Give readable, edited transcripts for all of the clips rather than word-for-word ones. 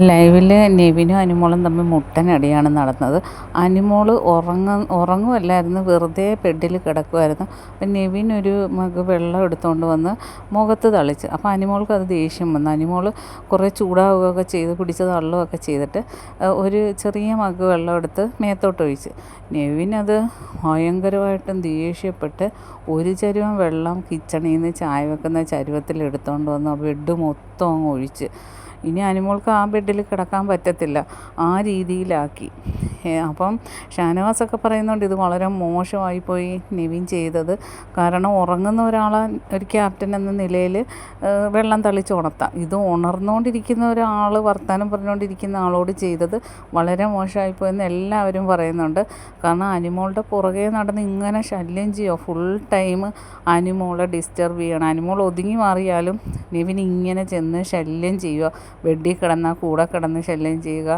ലൈവിൽ നെവിനും അനുമോളും തമ്മിൽ മുട്ടനടിയാണ് നടന്നത്. അനുമോൾ ഉറങ്ങുമല്ലായിരുന്നു, വെറുതെ ബെഡിൽ കിടക്കുമായിരുന്നു. അപ്പം നെവിൻ ഒരു മഗ് വെള്ളം എടുത്തുകൊണ്ട് വന്ന് മുഖത്ത് തളിച്ച്. അപ്പോൾ അനുമോൾക്ക് അത് ദേഷ്യം വന്നു. അനുമോൾ കുറേ ചൂടാവുകയൊക്കെ ചെയ്ത് പിടിച്ച് തള്ളുകയൊക്കെ ചെയ്തിട്ട് ഒരു ചെറിയ മഗ് വെള്ളം എടുത്ത് മേത്തോട്ട് ഒഴിച്ച്. നെവിൻ അത് ഭയങ്കരമായിട്ടും ദേഷ്യപ്പെട്ട് ഒരു ചരുവം വെള്ളം കിച്ചണിൽ നിന്ന് ചായ വെക്കുന്ന ചരുവത്തിൽ എടുത്തുകൊണ്ട് വന്ന് ബെഡ് മൊത്തം അങ്ങ് ഒഴിച്ച്. ഇനി അനുമോൾക്ക് ആ ബെഡിൽ കിടക്കാൻ പറ്റത്തില്ല, ആ രീതിയിലാക്കി. അപ്പം ഷാനവാസൊക്കെ പറയുന്നുണ്ട് ഇത് വളരെ മോശമായിപ്പോയി നെവിൻ ചെയ്തത്. കാരണം ഉറങ്ങുന്ന ഒരാളെ ഒരു ക്യാപ്റ്റൻ എന്ന നിലയിൽ വെള്ളം തളിച്ച് ഉണർത്താം. ഇത് ഉണർന്നുകൊണ്ടിരിക്കുന്ന ഒരാൾ, വർത്തമാനം പറഞ്ഞുകൊണ്ടിരിക്കുന്ന ആളോട് ചെയ്തത് വളരെ മോശമായിപ്പോയെന്ന് എല്ലാവരും പറയുന്നുണ്ട്. കാരണം അനുമോളുടെ പുറകെ നടന്ന് ഇങ്ങനെ ശല്യം ചെയ്യുക, ഫുൾ ടൈം അനുമോളെ ഡിസ്റ്റർബ് ചെയ്യണം. അനുമോൾ ഒതുങ്ങി മാറിയാലും നെവിൻ ഇങ്ങനെ ചെന്ന് ശല്യം ചെയ്യുക, ബെഡിൽ കിടന്നാൽ കൂടെ കിടന്ന് ശല്യം ചെയ്യുക.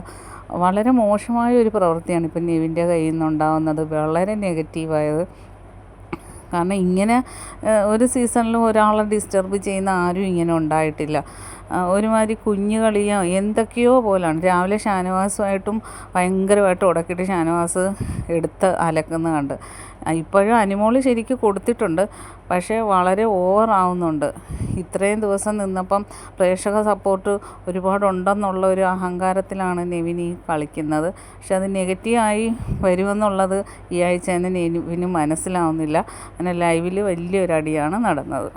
വളരെ മോശമായ ഒരു പ്രവൃത്തിയാണ് ഇപ്പം നെവിൻ്റെ കയ്യിൽ നിന്നുണ്ടാകുന്നത്, വളരെ നെഗറ്റീവായത്. കാരണം ഇങ്ങനെ ഒരു സീസണിലും ഒരാളെ ഡിസ്റ്റർബ് ചെയ്യുന്ന ആരും ഇങ്ങനെ ഉണ്ടായിട്ടില്ല. ഒരുമാതിരി കുഞ്ഞു കളിയോ എന്തൊക്കെയോ പോലാണ്. രാവിലെ ഷാനവാസുമായിട്ടും ഭയങ്കരമായിട്ട് ഉടക്കിയിട്ട് ഷാനവാസ് എടുത്ത് അലക്കുന്ന കണ്ട്. ഇപ്പോഴും അനുമോൾ ശരിക്ക് കൊടുത്തിട്ടുണ്ട്, പക്ഷേ വളരെ ഓവറാവുന്നുണ്ട്. ഇത്രയും ദിവസം നിന്നപ്പം പ്രേക്ഷക സപ്പോർട്ട് ഒരുപാടുണ്ടെന്നുള്ള ഒരു അഹങ്കാരത്തിലാണ് നെവിൻ ഈ കളിക്കുന്നത്. പക്ഷെ അത് നെഗറ്റീവായി വരുമെന്നുള്ളത് ഈ ആഴ്ച തന്നെ നെവിന് മനസ്സിലാവുന്നില്ല. അങ്ങനെ ലൈവിൽ വലിയൊരടിയാണ് നടന്നത്.